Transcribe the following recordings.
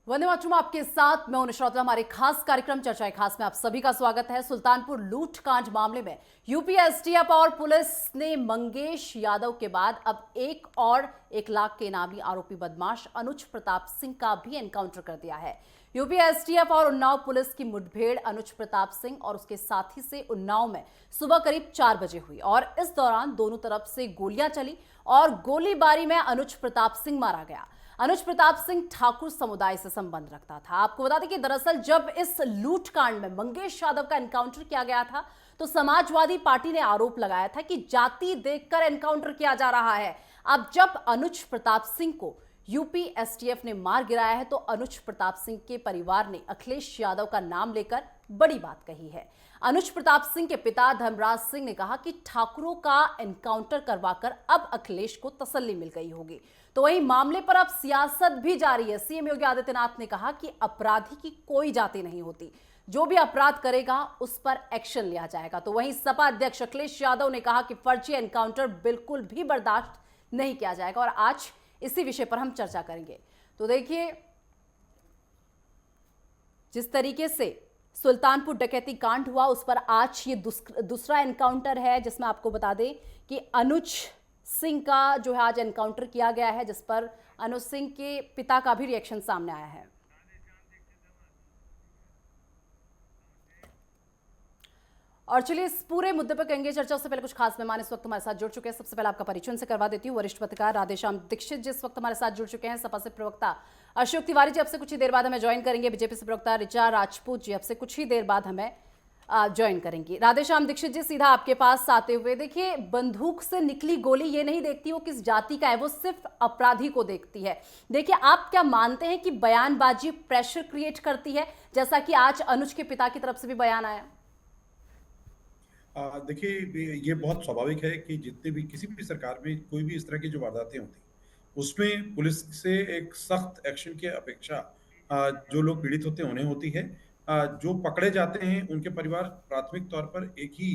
वंदे मातरम आपके साथ मैं हूं निशा। हमारे खास कार्यक्रम चर्चाएं खास में आप सभी का स्वागत है। सुल्तानपुर लूटकांड मामले में यूपी एसटीएफ और पुलिस ने मंगेश यादव के बाद अब एक और 1 लाख के इनामी आरोपी बदमाश अनुज प्रताप सिंह का भी एनकाउंटर कर दिया है। यूपी एसटीएफ और उन्नाव पुलिस की मुठभेड़ अनुज प्रताप सिंह और उसके साथी से उन्नाव में सुबह करीब 4 बजे हुई और इस दौरान दोनों तरफ से गोलियां चली और गोलीबारी में अनुज प्रताप सिंह मारा गया। अनुज प्रताप सिंह ठाकुर समुदाय से संबंध रखता था। आपको बता दें कि दरअसल जब इस लूटकांड में मंगेश यादव का एनकाउंटर किया गया था तो समाजवादी पार्टी ने आरोप लगाया था कि जाति देखकर एनकाउंटर किया जा रहा है। अब जब अनुज प्रताप सिंह को यूपी एसटीएफ ने मार गिराया है तो अनुज प्रताप सिंह के परिवार ने अखिलेश यादव का नाम लेकर बड़ी बात कही है। अनुज प्रताप सिंह के पिता धर्मराज सिंह ने कहा कि ठाकुरों का एनकाउंटर करवाकर अब अखिलेश को तसल्ली मिल गई होगी। तो वहीं मामले पर अब सियासत भी जारी है। सीएम योगी आदित्यनाथ ने कहा कि अपराधी की कोई जाति नहीं होती, जो भी अपराध करेगा उस पर एक्शन लिया जाएगा। तो वहीं सपा अध्यक्ष अखिलेश यादव ने कहा कि फर्जी एनकाउंटर बिल्कुल भी बर्दाश्त नहीं किया जाएगा और आज इसी विषय पर हम चर्चा करेंगे। तो देखिए, जिस तरीके से सुल्तानपुर डकैती कांड हुआ उस पर आज ये दूसरा एनकाउंटर है, जिसमें आपको बता दें कि अनुज सिंह का जो है आज एनकाउंटर किया गया है, जिस पर अनुज सिंह के पिता का भी रिएक्शन सामने आया है। और चलिए इस पूरे मुद्दे पर करेंगे चर्चा। उससे पहले कुछ खास मेहमान इस वक्त हमारे साथ जुड़ चुके हैं। सबसे पहले आपका परिचय उनसे करवा देती हूँ। वरिष्ठ पत्रकार राधेश्याम दीक्षित जी इस वक्त हमारे साथ जुड़ चुके हैं। सपा से प्रवक्ता अशोक तिवारी जी अब से कुछ ही देर बाद हमें ज्वाइन करेंगे। बीजेपी से प्रवक्ता ऋचा राजपूत जी अब से कुछ ही देर बाद हमें ज्वाइन करेंगी। राधेश्याम दीक्षित जी, सीधा आपके पास आते हुए, देखिए, बंदूक से निकली गोली ये नहीं देखती वो किस जाति का है, वो सिर्फ अपराधी को देखती है। देखिए, आप क्या मानते हैं कि बयानबाजी प्रेशर क्रिएट करती है, जैसा कि आज अनुज के पिता की तरफ से भी बयान आया? देखिए, ये बहुत स्वाभाविक है कि जितने भी किसी भी सरकार में कोई भी इस तरह की जो वारदातें होती उसमें पुलिस से एक सख्त एक्शन की अपेक्षा जो लोग पीड़ित होते हैं उन्हें होती है। जो पकड़े जाते हैं उनके परिवार प्राथमिक तौर पर एक ही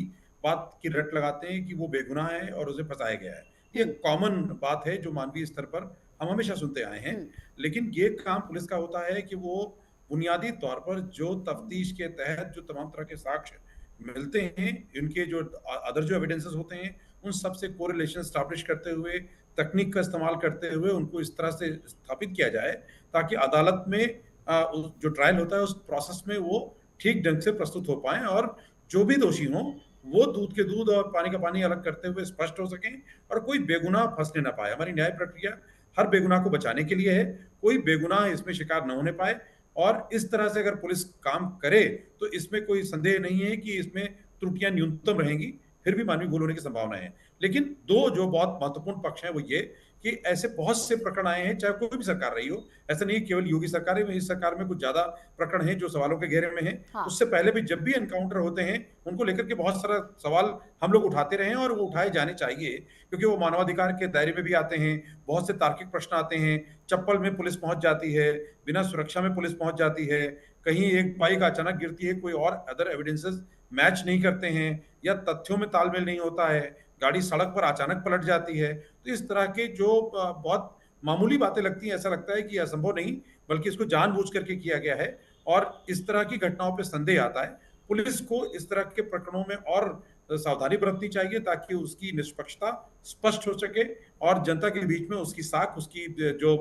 बात की रट लगाते हैं कि वो बेगुनाह है और उसे फंसाया गया है। ये कॉमन बात है जो मानवीय स्तर पर हम हमेशा सुनते आए हैं। लेकिन ये काम पुलिस का होता है कि वो बुनियादी तौर पर जो तफ्तीश के तहत जो तमाम तरह के साक्ष्य मिलते हैं, इनके जो अदर जो एविडेंसेस होते हैं उन सब से कोरिलेशन स्टैब्लिश करते हुए, तकनीक का इस्तेमाल करते हुए उनको इस तरह से स्थापित किया जाए ताकि अदालत में जो ट्रायल होता है उस प्रोसेस में वो ठीक ढंग से प्रस्तुत हो पाए और जो भी दोषी हों वो दूध के दूध और पानी का पानी अलग करते हुए स्पष्ट हो सकें और कोई बेगुनाह फंसने ना पाए। हमारी न्याय प्रक्रिया हर बेगुनाह को बचाने के लिए है, कोई बेगुनाह इसमें शिकार न होने पाए। और इस तरह से अगर पुलिस काम करे तो इसमें कोई संदेह नहीं है कि इसमें त्रुटियां न्यूनतम रहेंगी, फिर भी मानवीय भूल होने की संभावना है। लेकिन दो जो बहुत महत्वपूर्ण पक्ष हैं वो ये कि ऐसे बहुत से प्रकरण आए हैं, चाहे कोई भी सरकार रही हो, ऐसा नहीं केवल योगी सरकार में, इस सरकार में कुछ ज्यादा प्रकरण हैं जो सवालों के घेरे में हैं। हाँ। उससे पहले भी जब भी एनकाउंटर होते हैं उनको लेकर के बहुत सारा सवाल हम लोग उठाते रहे हैं और वो उठाए जाने चाहिए क्योंकि वो मानवाधिकार के दायरे में भी आते हैं। बहुत से तार्किक प्रश्न आते हैं, चप्पल में पुलिस पहुंच जाती है, बिना सुरक्षा में पुलिस पहुंच जाती है, कहीं एक बाइक अचानक गिरती है, कोई और अदर एविडेंसेस मैच नहीं करते हैं या तथ्यों में तालमेल नहीं होता है, गाड़ी सड़क पर अचानक पलट जाती है। तो इस तरह के जो बहुत मामूली बातें लगती हैं, ऐसा लगता है कि असंभव नहीं बल्कि इसको जानबूझ करके किया गया है और इस तरह की घटनाओं पर संदेह आता है। पुलिस को इस तरह के प्रकरणों में और सावधानी बरतनी चाहिए ताकि उसकी निष्पक्षता स्पष्ट हो सके और जनता के बीच में उसकी साख, उसकी जो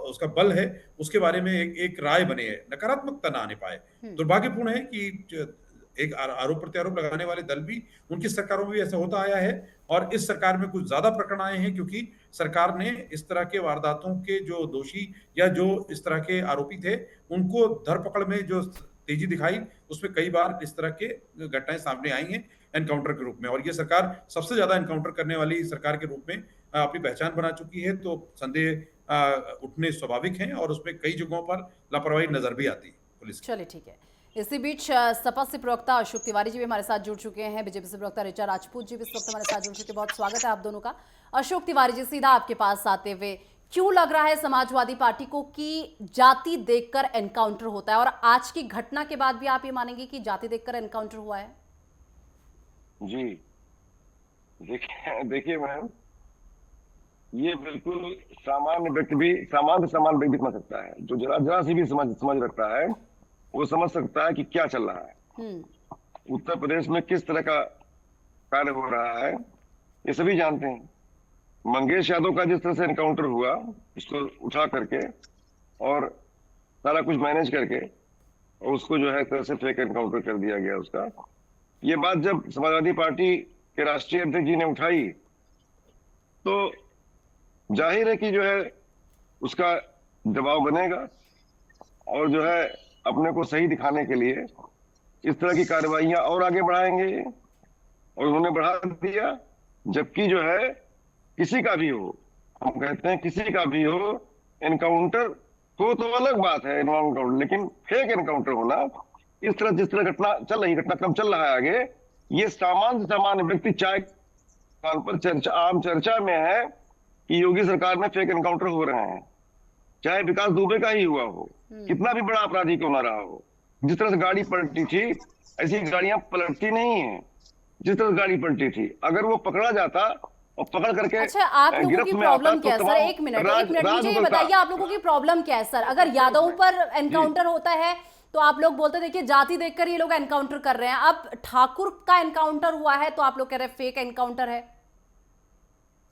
उसका बल है, उसके बारे में एक राय बने, नकारात्मकता ना आने पाए। दुर्भाग्यपूर्ण है कि एक आरोप प्रत्यारोप लगाने वाले दल भी, उनकी सरकारों में भी ऐसा होता आया है और इस सरकार में कुछ ज्यादा प्रकरण आए हैं क्योंकि सरकार ने इस तरह के वारदातों के जो दोषी या जो इस तरह के आरोपी थे उनको धरपकड़ में जो तेजी दिखाई, उसमें कई बार इस तरह के घटनाएं सामने आई हैं एनकाउंटर के रूप में और ये सरकार सबसे ज्यादा एनकाउंटर करने वाली सरकार के रूप में अपनी पहचान बना चुकी है। तो संदेह उठने स्वाभाविक हैं और उसमें कई जगहों पर लापरवाही नजर भी आती है पुलिस की। चलिए, ठीक है। इसी बीच सपा से प्रवक्ता अशोक तिवारी जी भी हमारे साथ जुड़ चुके हैं। बीजेपी से प्रवक्ता ऋचा राजपूत जी भी इस वक्त हमारे साथ जुड़ चुके हैं। बहुत स्वागत है आप दोनों का। अशोक तिवारी जी, सीधा आपके पास आते हुए, क्यों लग रहा है समाजवादी पार्टी को कि जाति देखकर एनकाउंटर होता है और आज की घटना के बाद भी आप ये मानेंगे कि जाति देखकर एनकाउंटर हुआ है? जी, देखिए देखिए मैम, ये बिल्कुल सामान्य व्यक्ति भी, सामान्य से सामान्य व्यक्ति समझ सकता है। जो जरा जरा सी भी समझ रखता है वो समझ सकता है कि क्या चल रहा है, उत्तर प्रदेश में किस तरह का कार्य हो रहा है, ये सभी जानते हैं। मंगेश यादव का जिस तरह से एनकाउंटर हुआ, उसको उठा करके और सारा कुछ मैनेज करके और उसको जो है एक तरह से फेक एनकाउंटर कर दिया गया उसका। ये बात जब समाजवादी पार्टी के राष्ट्रीय अध्यक्ष जी ने उठाई तो जाहिर है कि जो है उसका दबाव बनेगा और जो है अपने को सही दिखाने के लिए इस तरह की कार्रवाइयां और आगे बढ़ाएंगे और उन्होंने बढ़ा दिया। जबकि जो है किसी का भी हो, हम कहते हैं किसी का भी हो, एनकाउंटर हो तो अलग बात है एनकाउंटर, लेकिन फेक एनकाउंटर होना, इस तरह जिस तरह घटनाक्रम चल रहा है आगे, ये सामान्य व्यक्ति चाहे पर आम चर्चा में है कि योगी सरकार में फेक एनकाउंटर हो रहे हैं, चाहे विकास दुबे का ही हुआ हो, कितना भी बड़ा अपराधी क्यों ना रहा हो। जिस तरह से गाड़ी पलटी थी, ऐसी गाड़ियां पलटती नहीं है। जिस तरह से गाड़ी पलटी थी, अगर वो पकड़ा जाता और पकड़ करके अच्छा, आप लोगों की प्रॉब्लम क्या है सर? एक मिनट मुझे ये बताइए, आप लोगों की प्रॉब्लम क्या है सर? अगर यादवों पर एनकाउंटर होता है तो आप लोग बोलते देखिए जाति देखकर ये लोग एनकाउंटर कर रहे हैं, अब ठाकुर का एनकाउंटर हुआ है तो आप लोग कह रहे हैं फेक एनकाउंटर है।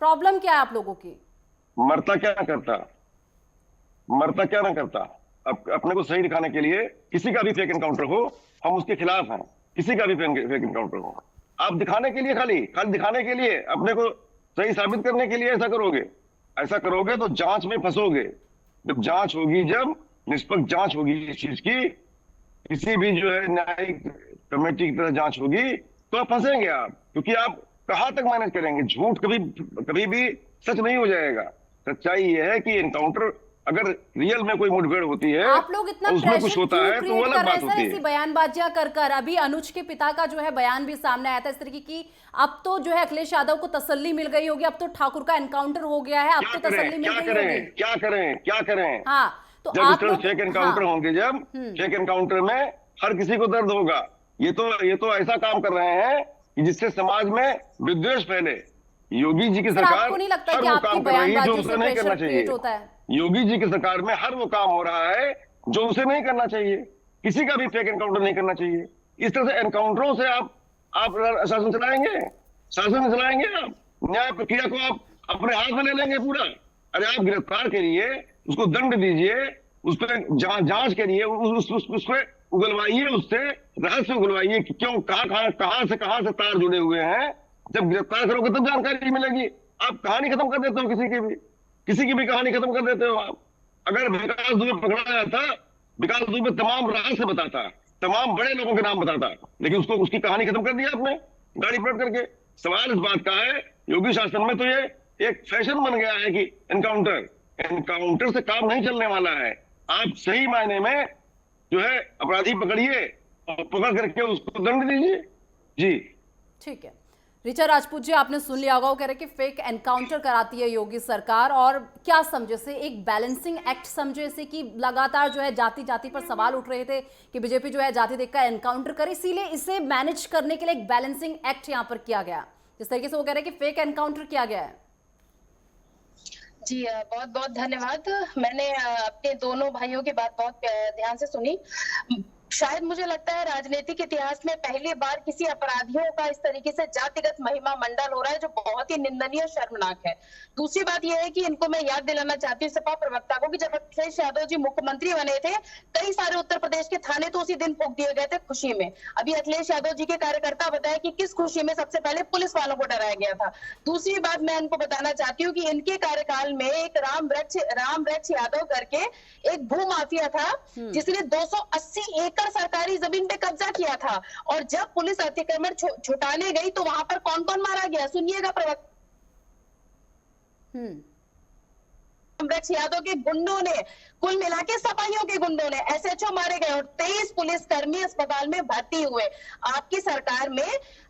प्रॉब्लम क्या है आप लोगों की? मरता क्या ना करता, अब अपने को सही दिखाने के लिए किसी का भी फेक एनकाउंटर हो, हम उसके खिलाफ हैं। किसी का भी फेक एनकाउंटर हो, आप दिखाने के लिए, खाली दिखाने के लिए, अपने को सही साबित करने के लिए ऐसा करोगे तो जांच में फंसोगे। जब जांच होगी, जब निष्पक्ष जांच होगी इस चीज की, किसी भी जो है न्यायिक कमेटी की तरह जांच होगी, तो आप फंसेंगे आप, क्योंकि आप कहां तक मैनेज करेंगे। झूठ कभी भी सच नहीं हो जाएगा। सच्चाई यह है कि एनकाउंटर अगर रियल में कोई मुठभेड़ होती है, आप लोग इतना उसमें कुछ होता है तो वो अलग बात होती है। ऐसी बयानबाजियां कर अभी अनुज के पिता का जो है बयान भी सामने आया था इस तरीके की, अब तो जो है अखिलेश यादव को तसल्ली मिल गई होगी, अब तो ठाकुर का एनकाउंटर हो गया है, अब तो तसल्ली मिल गई होगी। क्या करें? हाँ, तो जब इस तरह फेक एनकाउंटर होंगे, जब फेक एनकाउंटर में हर किसी को दर्द होगा। ये तो ऐसा काम कर रहे हैं कि जिससे समाज में विद्वेष फैले। योगी जी की सरकार आपको नहीं लगता हर कि वो आपकी काम कर रही है जो बयानबाजी उसे से नहीं करना प्रेशर क्रिएट होता चाहिए। है? योगी जी की सरकार में हर वो काम हो रहा है जो उसे नहीं करना चाहिए। किसी का भी फेक एनकाउंटर नहीं करना चाहिए। इस तरह से एनकाउंटरों से आप शासन चलाएंगे, आप न्याय प्रक्रिया को आप अपने हाथ में ले लेंगे पूरा। अरे आप गिरफ्तार करिए, उसको दंड दीजिए, उस पर जांच करिए, उस पर उगलवाइए, उससे रहस्य उगलवाइए कि क्यों, कहां से तार जुड़े हुए हैं। जब गिरफ्तार करोगे तब जानकारी मिलेगी। आप कहानी खत्म कर देते हो, किसी की भी कहानी खत्म कर देते हो आप। अगर विकास दुबे पकड़ा जाता, विकास दुबे तमाम रहस्य बताता, तमाम बड़े लोगों के नाम बताता, लेकिन उसकी कहानी खत्म कर दिया आपने गाड़ी पलट करके। सवाल इस बात का है, योगी शासन में तो ये एक फैशन बन गया है कि एनकाउंटर से काम नहीं चलने वाला है। आप सही मायने में जो है अपराधी पकड़िए और पकड़ करके उसको दंड दीजिए। जी ठीक है। ऋचा राजपूत जी, आपने सुन लिया होगा, वो कह रहे कि फेक एनकाउंटर कराती है योगी सरकार, और क्या समझे से एक बैलेंसिंग एक्ट समझे से कि लगातार जो है जाति पर सवाल उठ रहे थे कि बीजेपी जो है जाति देखकर एनकाउंटर करे, इसीलिए इसे मैनेज करने के लिए एक बैलेंसिंग एक्ट यहाँ पर किया गया, जिस तरीके से वो कह रहे हैं कि फेक एनकाउंटर किया गया है। जी बहुत बहुत धन्यवाद। मैंने अपने दोनों भाइयों की बात बहुत ध्यान से सुनी। शायद मुझे लगता है राजनीतिक इतिहास में पहली बार किसी अपराधियों का इस तरीके से जातिगत महिमा मंडल हो रहा है, जो बहुत ही निंदनीय और शर्मनाक है। दूसरी बात यह है कि इनको मैं याद दिलाना चाहती हूँ, सपा प्रवक्ता को, कि जब अखिलेश यादव जी मुख्यमंत्री बने थे, कई सारे उत्तर प्रदेश के थाने तो उसी दिन फूंक दिए गए थे खुशी में। अभी अखिलेश यादव जी के कार्यकर्ता बताए कि किस खुशी में सबसे पहले पुलिस वालों को डराया गया था। दूसरी बात मैं इनको बताना चाहती हूँ कि इनके कार्यकाल में एक राम वृक्ष यादव करके एक भू माफिया था, जिसने 280 एकड़ सरकारी जमीन पे कब्जा किया था, और जब पुलिस अतिक्रमण छुटाने गई तो वहां पर कौन कौन मारा गया, सुनिएगा। प्रवक्ता वृक्ष यादव के गुंडों ने, कुल मिला के सपाहियों के गुंडों ने, एसएचओ मारे गए और 23 पुलिसकर्मी अस्पताल में भर्ती हुए। आपकी सरकार में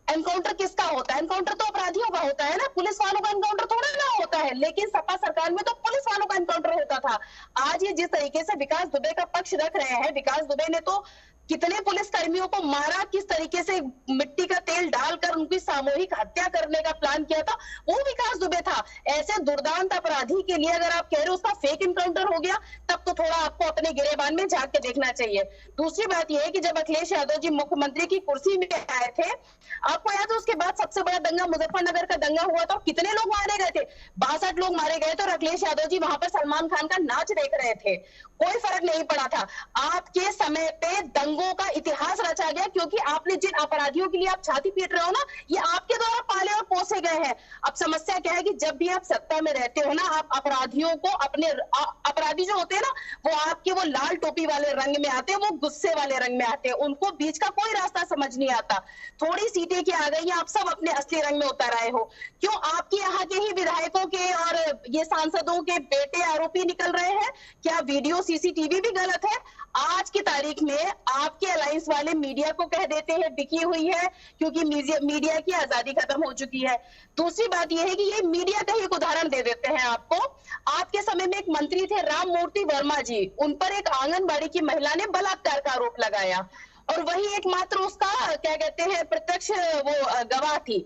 एनकाउंटर किसका होता है? एनकाउंटर तो अपराधियों का होता है ना, पुलिस वालों का एनकाउंटर थोड़ा ना होता है। लेकिन सपा सरकार में तो पुलिस वालों का एनकाउंटर होता था। आज ये जिस तरीके से विकास दुबे का पक्ष रख रहे हैं, विकास दुबे ने तो कितने पुलिस कर्मियों को मारा, किस तरीके से मिट्टी का तेल डालकर उनकी सामूहिक हत्या करने का प्लान किया था, वो विकास दुबे था। ऐसे दुर्दांत अपराधी के लिए अगर आप कह रहे हो उसका फेक इनकाउंटर हो गया, तब तो थोड़ा आपको अपने गिरेबान में झांक के देखना चाहिए। दूसरी बात यह है कि जब अखिलेश यादव जी मुख्यमंत्री की कुर्सी में आए थे, आपको याद है उसके बाद सबसे बड़ा दंगा मुजफ्फरनगर का दंगा हुआ था, कितने लोग मारे गए थे? 62 लोग मारे गए थे और अखिलेश यादव जी वहां पर सलमान खान का नाच देख रहे थे, कोई फर्क नहीं पड़ा था। आपके समय पे दंगों का इतिहास रचा गया, क्योंकि आपने जिन अपराधियों के लिए आप छाती पीट रहे हो ना, ये आपके द्वारा पाले और पोसे गए हैं। अब समस्या क्या है कि जब भी आप सत्ता में रहते हो ना, आप अपराधियों को अपने अपराधी जो होते हैं ना, वो आपके वो लाल टोपी वाले रंग में आते हैं, वो गुस्से वाले रंग में आते हैं, उनको बीच का कोई रास्ता समझ नहीं आता। थोड़ी सीटें की आ गई, आप सब अपने असली रंग में उतर आए हो। क्यों आपके यहाँ के ही विधायकों के और ये सांसदों के बेटे आरोपी निकल रहे हैं? क्या वीडियो सीसीटीवी भी गलत है? आज की तारीख में आपके अलायंस वाले मीडिया को कह देते हैं बिकी हुई है, क्योंकि मीडिया की आजादी खत्म हो चुकी है। दूसरी बात यह है कि ये मीडिया का ही एक उदाहरण दे देते हैं आपको। आपके समय में एक मंत्री थे राम मूर्ति वर्मा जी, उन पर एक आंगनबाड़ी की महिला ने बलात्कार का आरोप लगाया, और वही एकमात्र उसका क्या कहते हैं प्रत्यक्ष वो गवाह थी।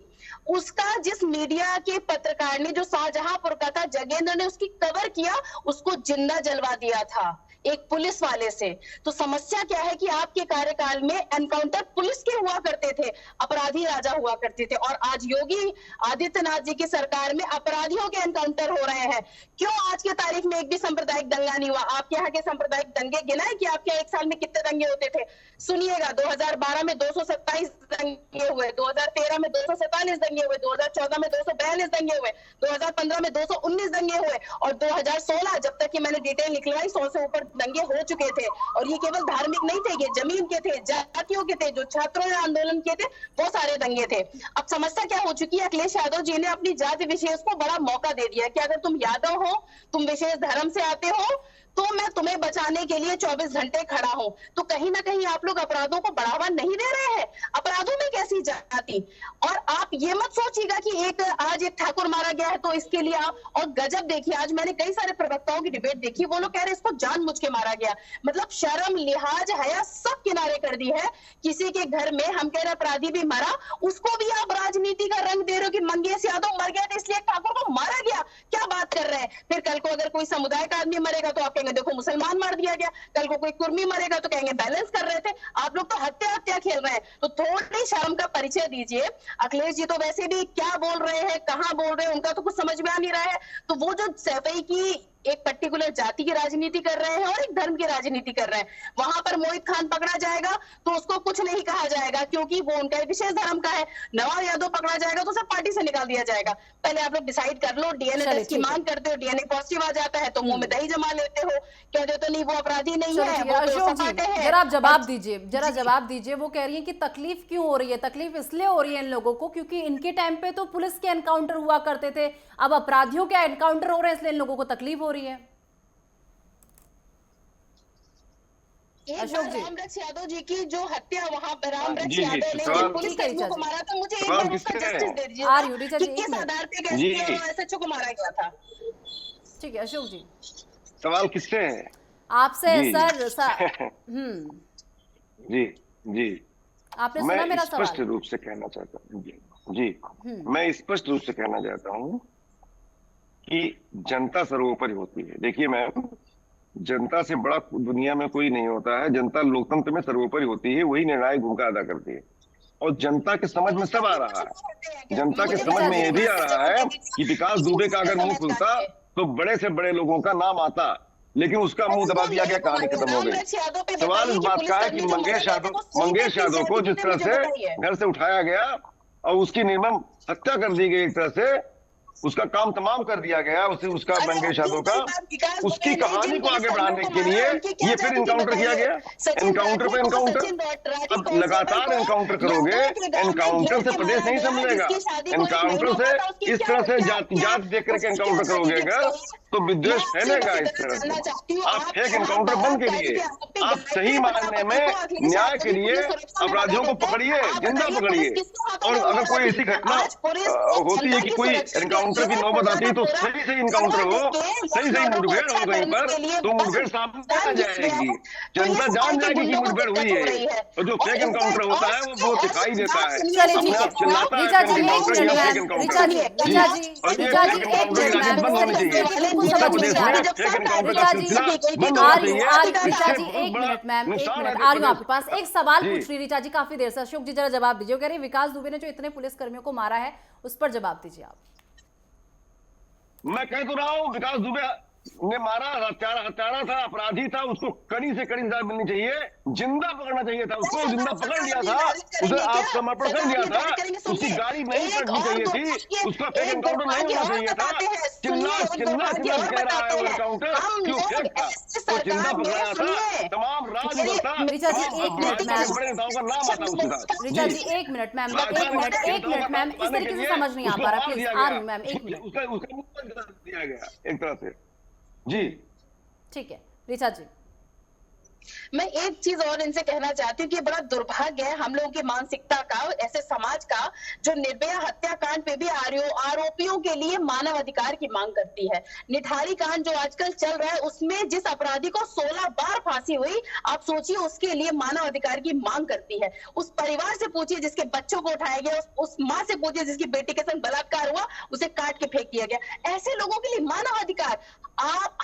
उसका जिस मीडिया के पत्रकार ने, जो शाहजहांपुर का था, जगेंद्र ने उसकी कवर किया, उसको जिंदा जलवा दिया था एक पुलिस वाले से। तो समस्या क्या है कि आपके कार्यकाल में एनकाउंटर पुलिस के हुआ करते थे, अपराधी राजा हुआ करते थे, और आज योगी आदित्यनाथ जी की सरकार में अपराधियों के एनकाउंटर हो रहे हैं। क्यों आज के तारीख में एक भी सांप्रदायिक दंगा नहीं हुआ? आपके यहाँ के सांप्रदायिक दंगे गिनाए कि आपके यहाँ एक साल में कितने दंगे होते थे? सुनिएगा, 2012 में 227 दंगे हुए, 2013 में 247 दंगे हुए, 2014 में 242 दंगे हुए, 2015 में 219 दंगे हुए, और 2016 जब तक कि मैंने डिटेल निकलवाई 100 से ऊपर दंगे हो चुके थे। और ये केवल धार्मिक नहीं थे, ये जमीन के थे, जातियों के थे, जो छात्रों ने आंदोलन किए थे, वो सारे दंगे थे। अब समस्या क्या हो चुकी है, अखिलेश यादव जी ने अपनी जाति विशेष को बड़ा मौका दे दिया कि अगर तुम यादव हो, तुम विशेष धर्म से आते हो, तो मैं तुम्हें बचाने के लिए 24 घंटे खड़ा हूं। तो कहीं ना कहीं आप लोग अपराधों को बढ़ावा नहीं दे रहे हैं। अपराधों में कैसी जाति? और आप ये मत सोचिएगा कि आज एक ठाकुर मारा गया है तो इसके लिए आप, और गजब देखिए, आज मैंने कई सारे प्रवक्ताओं की डिबेट देखी, वो लोग कह रहे हैं इसको जानबूझ के मारा गया। मतलब शर्म, लिहाज, हया सब किनारे कर दी है। किसी के घर में हम कह रहे अपराधी भी मरा, उसको भी आप राजनीति का रंग दे रहे हो कि मंगेश यादव मर गया तो इसलिए ठाकुर को मारा गया। क्या बात कर रहे हैं? फिर कल को अगर कोई समुदाय का आदमी मरेगा तो आप कहेंगे देखो मुसलमान मार दिया गया, कल को कोई कुर्मी मरेगा तो कहेंगे बैलेंस कर रहे थे। आप लोग तो हत्या खेल रहे हैं। तो थोड़ी शर्म का परिचय दीजिए। अखिलेश जी तो वैसे भी क्या बोल रहे हैं, कहां बोल रहे हैं, उनका तो कुछ समझ में आ नहीं रहा है। तो वो जो सैफई की एक पर्टिकुलर जाति की राजनीति कर रहे हैं और एक धर्म की राजनीति कर रहे हैं, वहां पर मोहित खान पकड़ा जाएगा तो उसको कुछ नहीं कहा जाएगा, क्योंकि वो उनका विशेष धर्म का है। नवाब यादव पकड़ा जाएगा तो उसे पार्टी से निकाल दिया जाएगा। पहले आप लोग डिसाइड कर लो। डीएनए टेस्ट की मांग करते हो, डीएनए पॉजिटिव आ जाता है तो मुंह में दही जमा लेते हो, कहते हो तो नहीं वो अपराधी नहीं है, वो तो सपाटे हैं। जरा जवाब दीजिए, जरा जवाब दीजिए। वो कह रही है कि तकलीफ क्यों हो रही है? तकलीफ इसलिए हो रही है इन लोगों को क्योंकि इनके टाइम पे तो पुलिस के एनकाउंटर हुआ करते थे, अब अपराधियों के एनकाउंटर हो रहे हैं, इसलिए इन लोगों को तकलीफ हो रही है। अशोक जी, रामरक्ष यादव जी की जो हत्या वहां पर रामरक्ष यादव ने जिन पुलिस कर्मियों को मारा था, मुझे एक बार उसका जस्टिस दे दीजिए कि किस आधार पे एसएचओ को मारा गया था। ठीक है अशोक जी, सवाल किससे है? आपसे सर। जी जी, आपने सुना मेरा सवाल? स्पष्ट रूप से कहना चाहता हूँ जी, मैं स्पष्ट रूप से कहना चाहता हूँ कि जनता सर्वोपरि होती है। देखिए मैम, जनता से बड़ा दुनिया में कोई नहीं होता है। जनता लोकतंत्र में सर्वोपरि होती है, वही निर्णायक भूमिका अदा करती है। और जनता के समझ में सब आ रहा है। जनता के समझ में यह भी आ रहा है कि विकास दुबे का अगर मुंह खुलता तो बड़े से बड़े लोगों का नाम आता, लेकिन उसका मुंह दबा दिया गया, कहानी खत्म हो गई। सवाल इस बात का है कि मंगेश यादव को जिस तरह से घर से उठाया गया और उसकी निर्मम हत्या कर दी गई, एक तरह से उसका काम तमाम कर दिया गया, उसका मंगेश यादव का, उसकी कहानी को आगे बढ़ाने के लिए ये फिर इनकाउंटर किया गया। एनकाउंटर पे एनकाउंटर, अब लगातार एनकाउंटर करोगे, एनकाउंटर से प्रदेश नहीं संभलेगा। एनकाउंटर से इस तरह से जात देख करके एनकाउंटर करोगे अगर, तो विद्वेष फैलेगा इस तरह से। आप फेक एनकाउंटर बंद करिए, आप सही मायने में न्याय के लिए अपराधियों को पकड़िए, जिंदा पकड़िए। और अगर कोई ऐसी घटना होती है कि कोई एनकाउंटर की नौबत आती है तो सही सही एनकाउंटर हो, सही सही मुठभेड़ हो कहीं पर, तो मुठभेड़ सामने आ जाएगी, जनता जान जाएगी कि मुठभेड़ हुई है। और जो फेक एनकाउंटर होता है वो दिखाई देता है, अपने आप चिल्लाता है फेक एनकाउंटर या फेक एनकाउंटर। आपके पास एक सवाल पूछ रही ऋचा जी काफी देर से। अशोक जी जरा जवाब दीजिए। कह रही विकास दुबे ने जो इतने पुलिस कर्मियों को मारा है उस पर जवाब दीजिए आप। मैं कह तो रहा हूँ विकास दुबे ने मारा, हत्यारा था, अपराधी था, उसको कड़ी से कड़ी सजा मिलनी चाहिए, जिंदा पकड़ना चाहिए था उसको। जिंदा पकड़ लिया था, उसे आत्मसमर्पण कर दिया था, उसकी गाड़ी नहीं कटनी चाहिए थी, उसका फेक एनकाउंटर नहीं होना चाहिए था। चिल्ला कह रहा है वो एनकाउंटर क्यों फेक था, तो जिंदा पकड़ाया था, तमाम राजनेता ऋचा जी एक मिनट मैम, बड़े नेताओं का नाम आता उसके साथ। ऋचा जी एक मिनट मैम, एक मिनट मैम, इस तरीके से समझ नहीं आ पा रहा प्लीज। आ रही मैम, एक मिनट। उसका मुंह बंद कर दिया गया एक तरह से। जी ठीक है ऋचा जी। मैं एक चीज और इनसे कहना चाहती हूँ कि बड़ा दुर्भाग्य है हम लोगों की मानसिकता का, ऐसे समाज का जो निर्भया हत्याकांड पे भी आरोपियों के लिए मानव अधिकार की मांग करती है। निठारी कांड जो आजकल चल रहा है उसमें जिस अपराधी को 16 बार फांसी हुई, आप सोचिए उसके लिए मानव अधिकार की मांग करती है। उस परिवार से पूछिए जिसके बच्चों को उठाया गया, उस माँ से पूछिए जिसकी बेटी के संग बलात्कार हुआ, उसे काट के फेंक दिया गया। ऐसे लोगों के लिए मानव अधिकार, आप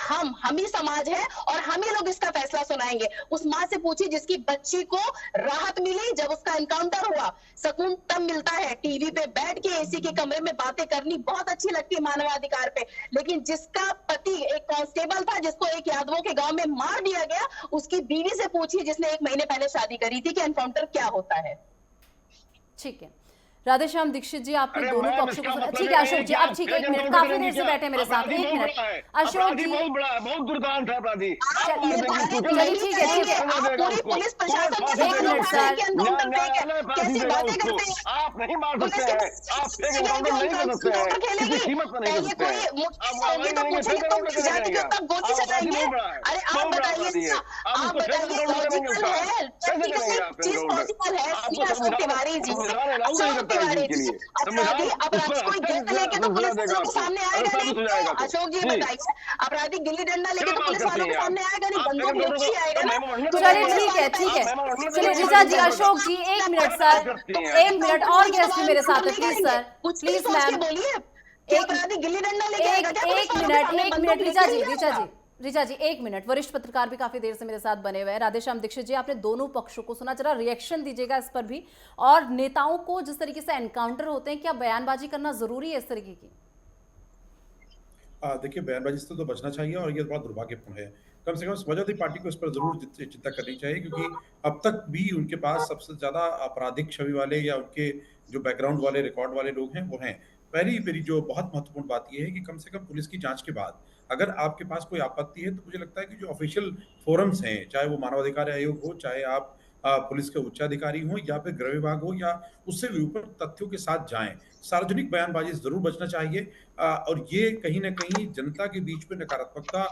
हम ही समाज है और हम ही लोग इसका फैसला सुनाएंगे। उस माँ से पूछिए जिसकी बच्ची को राहत मिली जब उसका एनकाउंटर हुआ, सुकून तब मिलता है। टीवी पे बैठ के एसी के कमरे में बातें करनी बहुत अच्छी लगती है मानवाधिकार पे, लेकिन जिसका पति एक कांस्टेबल था जिसको एक यादवों के गांव में मार दिया गया, उसकी बीवी से पूछिए जिसने 1 महीने पहले शादी करी थी कि एनकाउंटर क्या होता है। ठीक है राधेश्याम दीक्षित जी, आपने दोनों पक्षों को सुना। ठीक है अशोक जी, अब ठीक है, 1 मिनट, काफी देर से बैठे मेरे साथ, 1 मिनट अशोक जी। बहुत दुर्दांत है अपराधी। चलिए ठीक है पूरी पुलिस प्रशासन के एक मिनट सर, कैसी बातें करते हैं आप नहीं मार सकते हैं, आप फेक एनकाउंटर नहीं कर सकते हैं, किसी कीमत पर नहीं कर सकते हैं। गोली चलाएंगे। अरे आप बताइए, आप बताइए लॉजिकल है, चीज पॉसिबल है। अशोक तिवारी जी, अशोक तिवारी जी, अपराधी कोई गेंद लेके तो पुलिस वालों के सामने आएगा नहीं। अशोक जी बताइए, अपराधी गिल्ली डंडा लेके तो पुलिस वालों के सामने आएगा नहीं, बंदूक लेके ही आएगा ना। चलिए ठीक है चलिए ऋचा जी, अशोक जी 1 मिनट सर, 1 मिनट और गेस्ट मेरे साथ है प्लीज सर, प्लीज मैम बोलिए। अपराधी गिल्ली डंडा लेके आएगा क्या? एक मिनट ऋचा जी 1 मिनट। वरिष्ठ पत्रकार भी काफी देर से मेरे साथ बने हुए हैं। राधेश्याम दीक्षित जी, आपने दोनों पक्षों को सुना, जरा रिएक्शन दीजिएगा इस पर भी। और नेताओं को जिस तरीके से एनकाउंटर होते हैं, क्या बयानबाजी करना जरूरी है इस तरीके की? देखिए बयानबाजी से तो बचना चाहिए और ये बहुत दुर्भाग्यपूर्ण है। कम से कम समाजवादी पार्टी को इस पर जरूर चिंता करनी चाहिए, क्योंकि अब तक भी उनके पास सबसे ज्यादा आपराधिक छवि वाले या उनके जो बैकग्राउंड वाले रिकॉर्ड वाले लोग हैं वो हैं। पहली मेरी जो बहुत महत्वपूर्ण बात यह है कि कम से कम पुलिस की जांच के बाद अगर आपके पास कोई आपत्ति है तो मुझे लगता है कि जो ऑफिशियल फोरम्स हैं, चाहे वो मानवाधिकार आयोग हो, चाहे आप पुलिस के उच्चाधिकारी हो या फिर गृह विभाग हो या उससे भी ऊपर, तथ्यों के साथ जाएं। सार्वजनिक बयानबाजी से जरूर बचना चाहिए और ये कहीं ना कहीं जनता के बीच में नकारात्मकता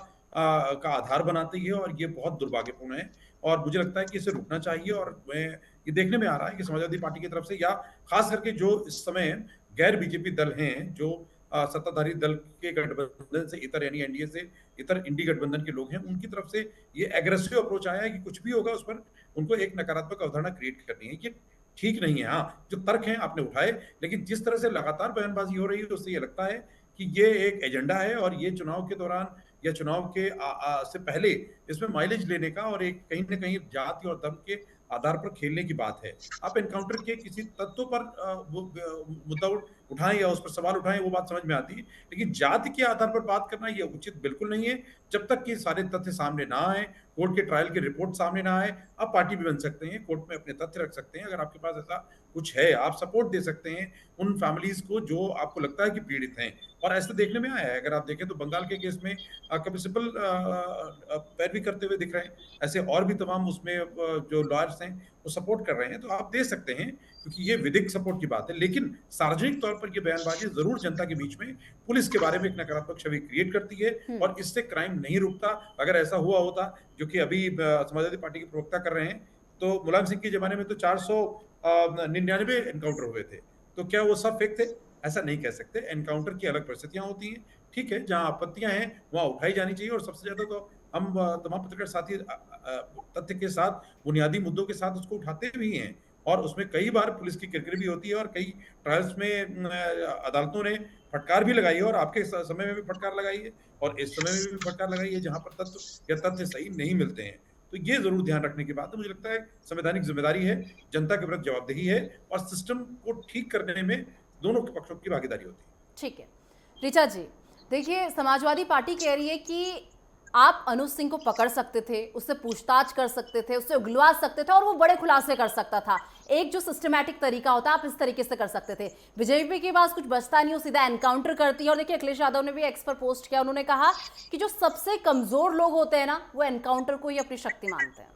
का आधार बनाती है और ये बहुत दुर्भाग्यपूर्ण है और मुझे लगता है कि इसे रुकना चाहिए। और मैं ये देखने में आ रहा है कि समाजवादी पार्टी की तरफ से या खास करके जो इस समय गैर बीजेपी दल हैं, जो सत्ताधारी दल के गठबंधन से इतर यानी एनडीए से इतर इंडी गठबंधन के लोग हैं, उनकी तरफ से ये एग्रेसिव अप्रोच आया है कि कुछ भी होगा उस पर उनको एक नकारात्मक अवधारणा क्रिएट करनी है। ये ठीक नहीं है। हाँ, जो तर्क हैं आपने उठाए, लेकिन जिस तरह से लगातार बयानबाजी हो रही है उससे ये लगता है कि ये एक एजेंडा है और ये चुनाव के दौरान या चुनाव के से पहले इसमें माइलेज लेने का और एक कहीं ना कहीं जाति और धर्म के आधार पर खेलने की बात है। आप एनकाउंटर के किसी तत्व पर मुद्दा उठाएं या उस पर सवाल उठाएं, वो बात समझ में आती है, लेकिन जाति के आधार पर बात करना ये उचित बिल्कुल नहीं है। जब तक कि सारे तथ्य सामने ना आए, कोर्ट के ट्रायल की रिपोर्ट सामने ना आए, आप पार्टी भी बन सकते हैं, कोर्ट में अपने तथ्य रख सकते हैं। अगर आपके पास ऐसा कुछ है, आप सपोर्ट दे सकते हैं उन फैमिलीज को जो आपको लगता है कि पीड़ित हैं। और ऐसा देखने में आया है, अगर आप देखें तो बंगाल के केस में कपिल सिब्बल पैरवी करते हुए दिख रहे हैं, ऐसे और भी तमाम उसमें जो लॉयर्स हैं वो सपोर्ट कर रहे हैं। तो आप दे सकते हैं क्योंकि ये विधिक सपोर्ट की बात है, लेकिन सार्वजनिक तौर पर ये बयानबाजी जरूर जनता के बीच में पुलिस के बारे में एक नकारात्मक छवि क्रिएट करती है और इससे क्राइम नहीं रुकता। अगर ऐसा हुआ होता, जो कि अभी समाजवादी पार्टी के प्रवक्ता कर रहे हैं, तो मुलायम सिंह के जमाने में तो 499 एनकाउंटर हुए थे, तो क्या वो सब फेक थे? ऐसा नहीं कह सकते। एनकाउंटर की अलग परिस्थितियां होती हैं, ठीक है, जहां आपत्तियां हैं वहां उठाई जानी चाहिए, और सबसे ज्यादा तो हम तमाम पत्रकार साथी तथ्य के साथ, बुनियादी मुद्दों के साथ उसको उठाते भी हैं, और उसमें कई बार पुलिस की किरकिरी भी होती है, और कई ट्रायल्स में अदालतों ने फटकार भी लगाई है, और आपके समय में भी फटकार लगाई है, और इस समय में भी फटकार लगाई है, जहां पर तत्व या तथ्य सही नहीं मिलते हैं। तो ये जरूर ध्यान रखने की बात है। मुझे लगता है संवैधानिक जिम्मेदारी है, जनता के प्रति जवाबदेही है, और सिस्टम को ठीक करने में दोनों पक्षों की भागीदारी होती है। ठीक है ऋचा जी, देखिए समाजवादी पार्टी कह रही है कि आप अनुज सिंह को पकड़ सकते थे, उससे पूछताछ कर सकते थे, उससे उगलवा सकते थे और वो बड़े खुलासे कर सकता था। एक जो सिस्टमैटिक तरीका होता है आप इस तरीके से कर सकते थे। बीजेपी के पास कुछ बचता नहीं, वो सीधा एनकाउंटर करती है। और देखिए अखिलेश यादव ने भी एक्स पर पोस्ट किया, उन्होंने कहा कि जो सबसे कमजोर लोग होते हैं ना, वो एनकाउंटर को ही अपनी शक्ति मानते हैं।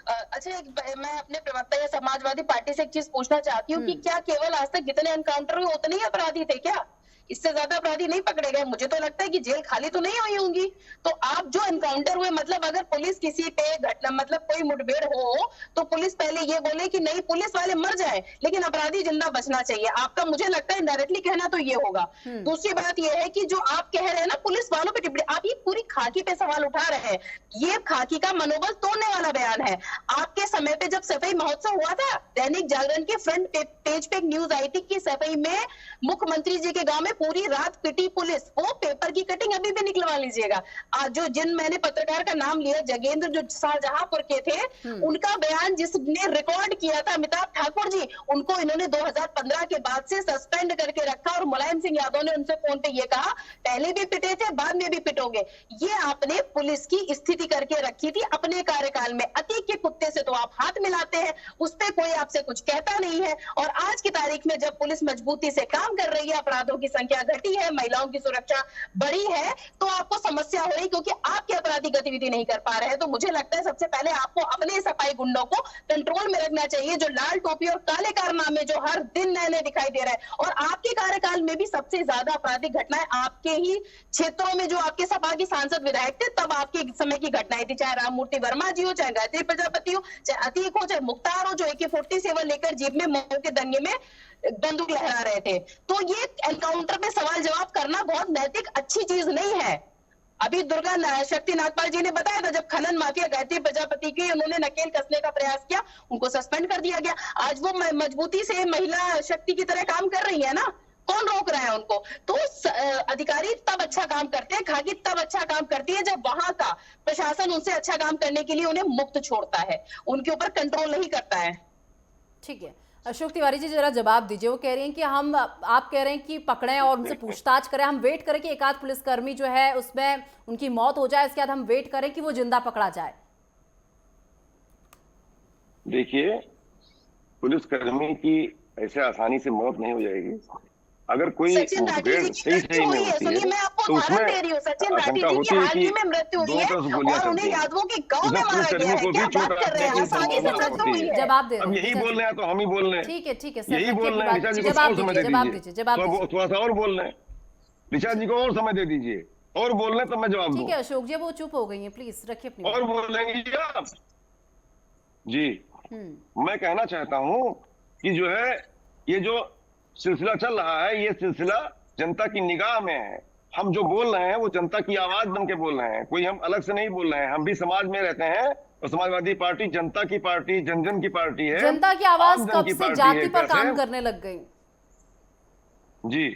अच्छा, मैं अपने प्रवक्ता या समाजवादी पार्टी से एक चीज पूछना चाहती हूँ कि क्या केवल आज तक जितने एनकाउंटर हुए उतने ही अपराधी थे क्या? इससे ज्यादा अपराधी नहीं पकड़े गए? मुझे तो लगता है कि जेल खाली तो नहीं हुई होंगी। तो आप जो एनकाउंटर हुए, मतलब अगर पुलिस किसी पे घटना, मतलब कोई मुठभेड़ हो, तो पुलिस पहले ये बोले कि नहीं पुलिस वाले मर जाए लेकिन अपराधी जिंदा बचना चाहिए। आपका मुझे लगता है डायरेक्टली कहना तो ये होगा। दूसरी बात ये है कि जो आप कह रहे हैं ना पुलिस वालों पे टिप्पणी, आप ये पूरी खाकी पे सवाल उठा रहे हैं। ये खाकी का मनोबल तोड़ने वाला बयान है। आपके समय पे जब सफाई महोत्सव हुआ था, दैनिक जागरण के फ्रंट पेज पे एक न्यूज आई थी कि सफाई में मुख्यमंत्री जी के गांव में पूरी रात पिटी पुलिस। वो पेपर की कटिंग अभी भी निकलवा लीजिएगा। आज जो जिन मैंने पत्रकार का नाम लिया, जगेंद्र जो शाहजहांपुर के थे, उनका बयान जिसने रिकॉर्ड किया था अमिताभ ठाकुर जी, उनको इन्होंने 2015 के बाद से सस्पेंड करके रखा। और मुलायम सिंह यादव ने उनसे फोन पे ये कहा पहले भी पिटे थे, बाद में भी पिटोगे। ये आपने पुलिस की स्थिति करके रखी थी अपने कार्यकाल में। अतीक के कुत्ते से तो आप हाथ मिलाते हैं, उस पर कोई आपसे कुछ कहता नहीं है। और आज की तारीख में जब पुलिस मजबूती से काम कर रही है, अपराधों की संख्या घटी है, महिलाओं की सुरक्षा बढ़ी है, तो आपको समस्या हो रही क्योंकि आपकी अपराधी गतिविधि नहीं कर पा रहे हैं। तो मुझे लगता है सबसे पहले आपको अपने सफाई गुंडों को कंट्रोल में रखना चाहिए, जो लाल टोपी और काले कारनामे जो हर दिन नए नए दिखाई दे रहे हैं। और आपके कार्यकाल में भी सबसे ज्यादा आपराधिक घटनाएं आपके ही क्षेत्रों में, जो आपके सपा के सांसद विधायक थे तब आपके समय की घटनाएं थी, चाहे राममूर्ति वर्मा जी हो, चाहे गायत्री प्रजापति हो, चाहे अतीक हो, चाहे मुख्तार हो, जो AK-47 लेकर जीप में मऊ के दंगे में बंदूक लहरा रहे थे। तो ये एनकाउंटर पे सवाल जवाब करना बहुत नैतिक अच्छी चीज नहीं है। अभी दुर्गा शक्ति नागपाल जी ने बताया था, जब खनन माफिया गायत्री प्रजापति की उन्होंने नकेल कसने का प्रयास किया, उनको सस्पेंड कर दिया गया। आज वो मजबूती से महिला शक्ति की तरह काम कर रही है ना, कौन रोक रहा है उनको? तो अधिकारी तब अच्छा काम करते हैं, खाकी तब अच्छा काम करती है जब वहां का प्रशासन उनसे अच्छा काम करने के लिए उन्हें मुक्त छोड़ता है, उनके ऊपर कंट्रोल नहीं करता है। ठीक है, अशोक तिवारी जी जरा जवाब दीजिए। वो कह रही हैं कि आप कह रहे हैं कि पकड़ें और उनसे पूछताछ करें, हम वेट करें कि एक आध पुलिसकर्मी जो है उसमें उनकी मौत हो जाए, इसके बाद हम वेट करें कि वो जिंदा पकड़ा जाए। देखिए, पुलिसकर्मी की ऐसे आसानी से मौत नहीं हो जाएगी। अगर कोई मुठभेड़ सही सही में होती है मैं आपको तो उदाहरण दे रही हूँ। सचिन राठी जी की हाल ही में मृत्यु हुई है और उन्हें यादवों के गांव में मारा गया है। क्या बात कर रहे हैं? आसानी से मृत्यु हुई है। जवाब दे रहे हैं। अब यही बोल रहे हैं तो हम ही बोल रहे हैं। ठीक है ठीक है, यही बोल रहे हैं। ऋचा जी को और समय दे दीजिए, थोड़ा सा और बोल रहे हैं। ऋचा जी को और समय दे दीजिए और बोल रहे तो मैं जवाब दूं। ठीक है अशोक जी, वो चुप हो गई है, प्लीज रखिए अपनी और बोलेंगे आप जी। मैं कहना चाहता हूं कि जो है ये जो सिलसिला चल रहा है, ये सिलसिला जनता की निगाह में है। हम जो बोल रहे हैं वो जनता की आवाज बन के बोल रहे हैं, कोई हम अलग से नहीं बोल रहे हैं। हम भी समाज में रहते हैं और समाजवादी पार्टी जनता की पार्टी, जन जन की पार्टी है। जनता की आवाज कब से जाति पर काम करने लग गई? जी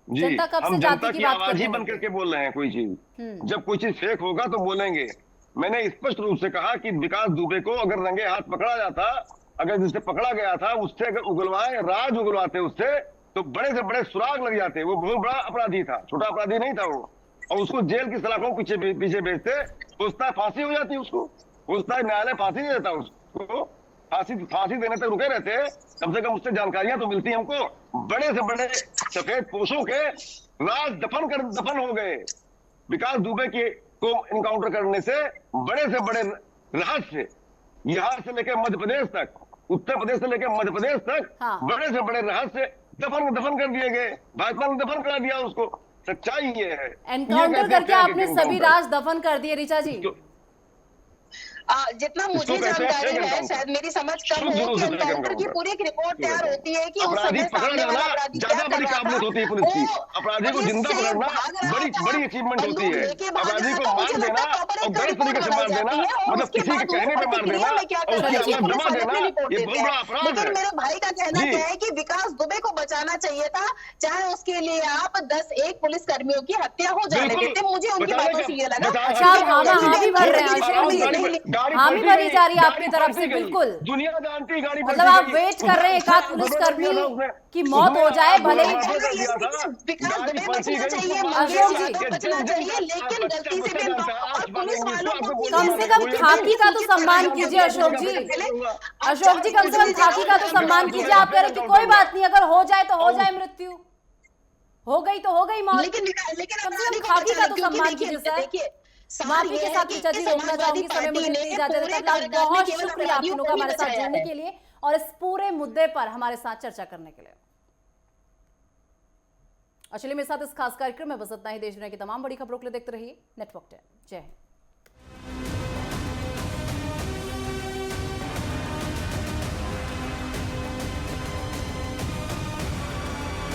जी, हम जनता की आवाज ही बन करके बोल रहे हैं। कोई चीज जब कोई चीज फेक होगा तो बोलेंगे। मैंने स्पष्ट रूप से कहा कि विकास दुबे को अगर रंगे हाथ पकड़ा जाता, अगर जिससे पकड़ा गया था उससे अगर उगलवाए, राज उगलवाते उससे, तो बड़े से बड़े सुराग लग जाते। वो बहुत बड़ा अपराधी था, छोटा अपराधी नहीं था वो। और उसको जेल की सलाखों पीछे भेजते, सोचता है फांसी हो जाती, उसको सोचता है न्यायालय फांसी नहीं देता उसको। फांसी देने तक रुके रहते। कम से कम उससे जानकारियां तो मिलती हमको। बड़े से बड़े सफेद पोशों के राज दफन हो गए। विकास दुबे को इनकाउंटर करने से बड़े से बड़े रहस्य, यहां से लेकर मध्य प्रदेश तक उत्तर प्रदेश से लेकर मध्य प्रदेश तक हाँ। बड़े से बड़े रहस्य दफन कर दिए गए, भाजपा ने दफन करा दिया उसको। सच्चाई ये है। एनकाउंटर ये करके कैसे आपने एनकाउंटर? सभी राज दफन कर दिए ऋचा जी। जितना मुझे इसको कैसे जानकारी है है, एनकाउंटर? शायद मेरी समझ कम शुद्ध हो रूप कि से एनकाउंटर की एनकाउंटर। पूरी एक रिपोर्ट तैयार होती है कि उस अपराधी समय पकड़ा सामने वाला जाना अपराधी क्या ज्यादा कर बड़ी रहा काबिलियत था, होती है पुलिस की। वो अपराधी को पुलिस जिंदा से पकड़ना भाग रहा बड़ी था, बड़ी अचीवमेंट होती बंदूक है। लेके भाग अपराधी रहा को था। मार मुझे देना लगता है प्रॉपर और एक गलत रिपोर्ट तरीके से बनाई मार देना, जाती है और मतलब उसके किसी के बाद उस कहने पे मार प्रतिक्रिया देना में क्या और करना उसकी चाहिए अलग पुलिस दबा वाले देना, अपनी रिपोर्ट ये देते बहुत बड़ा हैं। अपराध लेकिन है। मेरे भाई का कहना जी। क्या है कि विकास दुबे को बचाना चाहिए था, चाहे उसके लिए आप 10-1 पुलिस कर्मियों की हत्या हो जाने बिल्कुल। देते। मुझे उनकी बचाने बातों का- से ये लगा। अच्छा, आप हामी भर रहे हैं आराम अशोक गाड़ी जी, गाड़ी हामी पलटी भरी गई, जा रही है आपकी गाड़ी तरफ से, पलटी गई। बिल्कुल। दुनिया जानती गाड़ी मतलब पलटी आप गई। वेट कर रहे हैं एक आध पुलिसकर्मी की मौत हो जाए, भले ही। विकास दुबे बचना चाहिए, अशोक मंगेश जी। यादव बचना चाहिए, लेकिन गलती से भी और पुलिस वालों को कम से कम खाकी का तो सम्मान कीजिए अशोक जी। अशोक जी, कम से कम खाकी का तो सम्मान कीजिए। आप कह रहे हैं कि कोई बात नहीं, अगर हो जाए तो हो जाए, मृत्यु हो गई तो हो गई मौत। लेकिन कम से कम खाकी का तो सम्मान कीजिए सर। माफी के साथ ऋचा जी रोकना चाहूंगी, समय मुझे इतनी इजाजत देता है। बहुत शुक्रिया आप तीनों का हमारे साथ जुड़ने के लिए और इस पूरे मुद्दे पर हमारे साथ चर्चा करने के लिए। और चलिए, मेरे साथ इस खास कार्यक्रम में बस इतना ही। देश दुनिया की तमाम बड़ी खबरों के लिए देखते रहिए नेटवर्क 10। जय हिंद।